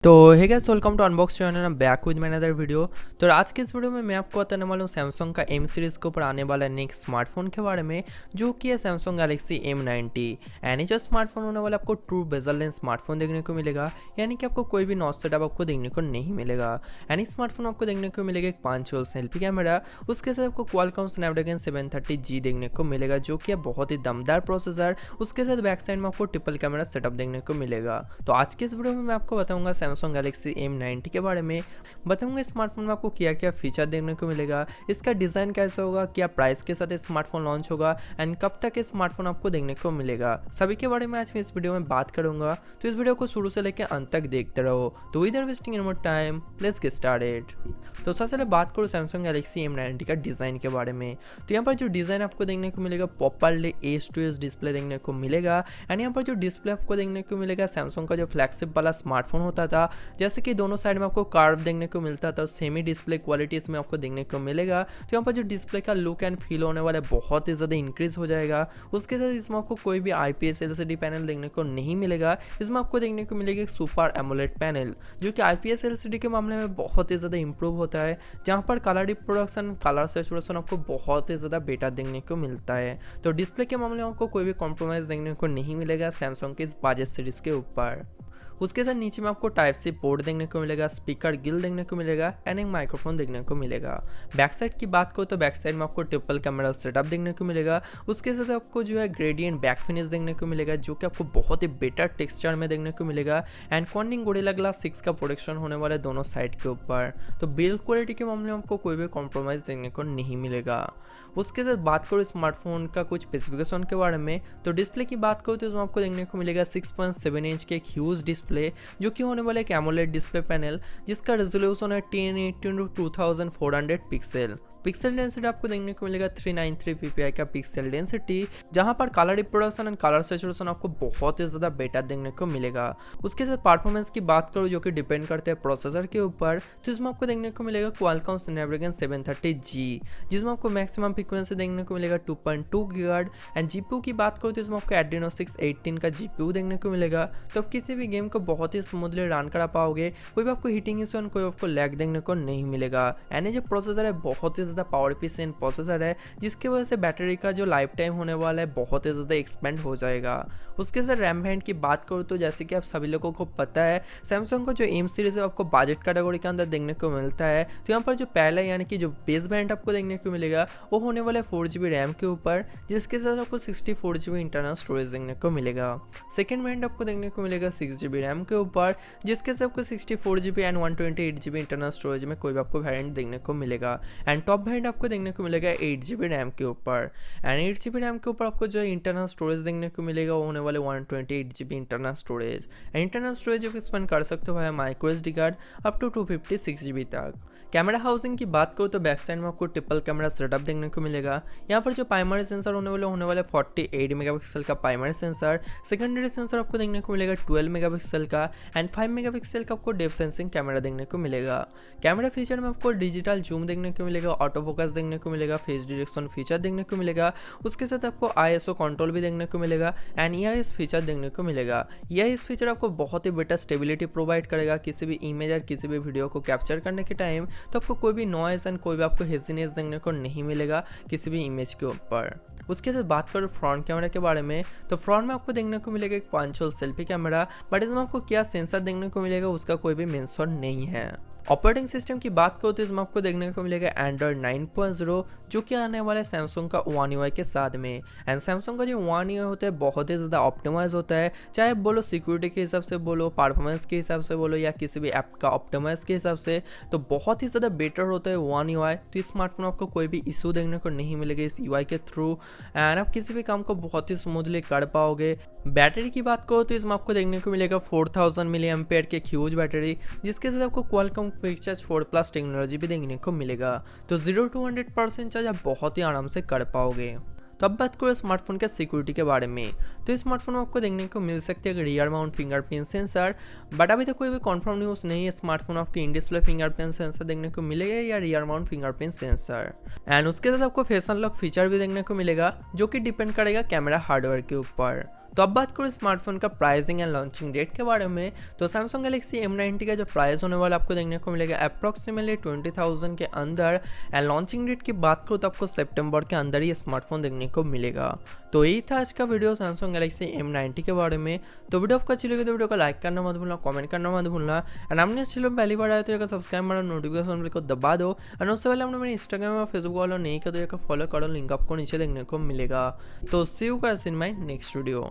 तो hey guys, welcome to unbox channel. And back with my another video. तो आज के इस वीडियो में मैं आपको बताने वाला हूँ सैमसंग का एम सीरीज़ के ऊपर आने वाला नेक्स्ट स्मार्टफोन के बारे में, जो कि है सैमसंग गैलेक्सी M90। एंड ये जो स्मार्टफोन होने वाला आपको ट्रू बेजल लेंस स्मार्टफोन देखने को मिलेगा, यानी कि आपको कोई भी नॉच सेटअप आपको देखने को नहीं मिलेगा। एंड इस स्मार्टफोन आपको देखने को मिलेगा एक 5 सेल्फी कैमरा, उसके साथ आपको क्वालकॉम स्नैपड्रैगन 730G देखने को मिलेगा, जो कि है बहुत ही दमदार प्रोसेसर। उसके साथ बैक साइड में आपको ट्रिपल कैमरा सेटअप देखने को मिलेगा। तो आज के इस वीडियो में मैं आपको बताऊंगा सैमसंग गैलेक्सी M90 के बारे में, बताऊंगा स्मार्टफोन में आपको क्या क्या फीचर देखने को मिलेगा, इसका डिज़ाइन कैसा होगा, क्या प्राइस के साथ स्मार्टफोन लॉन्च होगा, एंड कब तक ये स्मार्टफोन आपको देखने को मिलेगा, सभी के बारे में आज मैं इस वीडियो में बात करूंगा। तो इस वीडियो को शुरू से लेकर अंत तक देखते रहो। तो without wasting any more time, let's get started. तो सबसे पहले बात करूँ सैमसंग गैलेक्सी M90 का डिज़ाइन के बारे में। तो यहाँ पर जो डिज़ाइन आपको देखने को मिलेगा, properly edge to edge display देखने को मिलेगा। एंड यहाँ पर जो डिस्प्ले आपको देखने को मिलेगा, सैमसंग का जो फ्लैगशिप वाला स्मार्टफोन होता था, जैसे कि दोनों साइड में आपको कार्व देखने को मिलता था, सेमी डिस्प्ले क्वालिटी इसमें आपको देखने को मिलेगा। तो यहाँ पर जो डिस्प्ले का लुक एंड फील होने वाला है बहुत ही ज़्यादा इंक्रीज हो जाएगा। उसके साथ इसमें आपको कोई भी IPS LCD पैनल देखने को नहीं मिलेगा। इसमें आपको देखने को मिलेगा एक सुपर एमोलेड पैनल, जो कि IPS LCD के मामले में बहुत ही ज़्यादा इंप्रूव होता है, जहाँ पर कलर रिप्रोडक्शन, कलर सैचुरेशन आपको बहुत ही ज़्यादा बेटर देखने को मिलता है। तो डिस्प्ले के मामले में आपको कोई भी कॉम्प्रोमाइज़ देखने को नहीं मिलेगा सैमसंग के इस बजट सीरीज़ के ऊपर। उसके साथ नीचे में आपको टाइप सी पोर्ट देखने को मिलेगा, स्पीकर गिल देखने को मिलेगा, एंड एक माइक्रोफोन देखने को मिलेगा। बैक साइड की बात करो तो बैक साइड में आपको ट्रिपल कैमरा सेटअप देखने को मिलेगा। उसके साथ आपको जो है ग्रेडियंट बैक फिनिश देखने को मिलेगा, जो कि आपको बहुत ही बेटर टेक्सचर में देखने को मिलेगा। एंड कॉर्निंग गोरिल्ला ग्लास 6 का प्रोटेक्शन होने वाला है दोनों साइड के ऊपर। तो बिल्ड क्वालिटी के मामले में आपको कोई भी कॉम्प्रोमाइज़ देखने को नहीं मिलेगा। उसके साथ बात करो स्मार्टफोन का कुछ स्पेसिफिकेशन के बारे में, तो डिस्प्ले की बात करो तो इसमें आपको देखने को मिलेगा 6.7 इंच के एक ह्यूज डिस्प्ले, जो कि होने वाला एक एमोलेड डिस्प्ले पैनल, जिसका रेजोल्यूशन है 1080x2400 पिक्सल। पिक्सल डेंसिटी आपको देखने को मिलेगा 393 ppi का पिक्सल डेंसिटी, जहां पर colour reproduction and colour saturation आपको बहुत ही ज़्यादा बेटर देखने को मिलेगा। उसके साथ परफॉर्मेंस की बात करूँ, जो कि डिपेंड करते हैं प्रोसेसर के ऊपर, तो इसमें आपको देखने को मिलेगा क्वालकॉम स्नैपड्रैगन 730G, जिसमें आपको मैक्सिमम फ्रीक्वेंसी देखने को मिलेगा 2.2 GHz। एंड GPU की बात करूँ तो इसमें आपको Adreno 618 का GPU देखने को मिलेगा। तो आप किसी भी गेम को बहुत ही स्मूथली रन करा पाओगे, कोई भी आपको हीटिंग इशू एंड कोई आपको लैग देखने को नहीं मिलेगा। एंड ये जो प्रोसेसर है बहुत ही ज़्यादा पावर एफिशिएंट प्रोसेसर है, जिसकी वजह से बैटरी का जो लाइफ टाइम होने वाला है बहुत ही ज़्यादा एक्सपेंड हो जाएगा। उसके साथ रैम वेरिएंट की बात करूँ तो जैसे कि आप सभी लोगों को पता है, सैमसंग का जो एम सीरीज है आपको बजट कैटेगरी के अंदर देखने को मिलता है। तो यहाँ पर जो पहला यानी कि जो बेस वेरिएंट आपको देखने को मिलेगा, वो होने वाला है 4GB रैम के ऊपर, जिसके साथ आपको 64GB इंटरनल स्टोरेज देखने को मिलेगा। सेकेंड वेरिएंट आपको देखने को मिलेगा 6GB रैम के ऊपर, जिसके साथ आपको 64GB and 128GB internal storage में कोई भी आपको वेरिएंट देखने को मिलेगा। एंड टॉप वेरिएंट आपको देखने को मिलेगा 8GB रैम के ऊपर। एंड 8GB रैम के ऊपर आपको जो इंटरनल स्टोरेज देखने को मिलेगा, वो होने वाले 128GB internal storage. And internal storage जो एक्सपेंड कर सकते हो है micro SD card up to 256GB तक। कैमरा हाउसिंग की बात करो तो बैक साइड में आपको ट्रिपल कैमरा सेटअप देखने को मिलेगा। यहाँ पर जो प्राइमरी सेंसर होने वाला 48 मेगापिक्सल का प्राइमरी सेंसर। सेकेंडरी सेंसर आपको देखने को मिलेगा 12 मेगापिक्सल का, एंड 5 मेगापिक्सल का आपको डेप्थ सेंसिंग कैमरा देखने को मिलेगा। कैमरा फीचर में आपको डिजिटल जूम देखने को मिलेगा, ऑटो फोकस देखने को मिलेगा, फेस डिटेक्शन फीचर देखने को मिलेगा। उसके साथ आपको ISO कंट्रोल भी देखने को मिलेगा, एंड EIS फीचर देखने को मिलेगा। EIS फीचर आपको बहुत ही बेटर स्टेबिलिटी प्रोवाइड करेगा किसी भी इमेज और किसी भी वीडियो को कैप्चर करने के टाइम। तो आपको कोई भी नॉइज एंड कोई भी आपको हेजीनेस देखने को नहीं मिलेगा किसी भी इमेज के ऊपर। उसके साथ बात करो फ्रंट कैमरा के बारे में, तो फ्रंट में आपको देखने को मिलेगा एक 5 सेल्फी कैमरा, बट इसमें आपको क्या सेंसर देखने को मिलेगा उसका कोई भी मेंशन नहीं है। ऑपरेटिंग सिस्टम की बात करो तो इसमें आपको देखने को मिलेगा एंड्रॉइड 9.0, जो कि आने वाला है सैमसंग का One UI के साथ में। एंड सैमसंग का जो One UI होता है बहुत ही ज़्यादा ऑप्टिमाइज होता है, चाहे बोलो सिक्योरिटी के हिसाब से बोलो, परफॉर्मेंस के हिसाब से बोलो, या किसी भी ऐप का ऑप्टिमाइज के हिसाब से, तो बहुत ही ज़्यादा बेटर होता है One UI। तो इस स्मार्टफोन आपको कोई भी इशू देखने को नहीं मिलेगा इस UI के थ्रू, एंड आप किसी भी काम को बहुत ही स्मूथली कर पाओगे। बैटरी की बात करो तो इसमें आपको देखने को मिलेगा 4000 mAh की ह्यूज बैटरी, जिसके साथ आपको क्वालकॉम क्विक चार्ज 4+ टेक्नोलॉजी भी देखने को मिलेगा। तो 0 to 100% चार्ज आप बहुत ही आराम से कर पाओगे। तो अब बात करो स्मार्टफोन के सिक्योरिटी के बारे में, तो स्मार्टफोन में आपको देखने को मिल सकती है rear mount fingerprint sensor, but अभी तो कोई भी कंफर्म न्यूज़ नहीं है स्मार्टफोन आपको इन डिस्प्ले फिंगरप्रिंट सेंसर देखने को मिलेगा या rear mount fingerprint sensor. And उसके साथ आपको फेस अनलॉक फीचर भी देखने को मिलेगा, जो कि डिपेंड करेगा कैमरा हार्डवेयर के ऊपर। तो अब बात करूँ स्मार्टफोन का प्राइसिंग एंड लॉन्चिंग डेट के बारे में, तो सैमसंग गैलेक्सी M90 का जो प्राइस होने वाला आपको देखने को मिलेगा अप्रॉक्सीमेटली 20,000 के अंदर। एंड लॉन्चिंग डेट की बात करूँ तो आपको सितंबर के अंदर ही स्मार्टफोन देखने को मिलेगा। तो यही था आज का वीडियो सैमसंग गैलेक्सी M90 के बारे में। तो वीडियो आपको अच्छी लगी तो वीडियो को लाइक करना मत भूलना, कमेंट करना मत भूलना। एंड हमने इस चैनल में पहली बार आया तो सब्सक्राइब मारो, नोटिफिकेशन बेल को दबा दो। एंड उससे पहले हमने मेरे इंस्टाग्राम और फेसबुक वालों नहीं किया तो फॉलो करो, लिंक आपको नीचे देखने को मिलेगा। तो see you guys in my next video.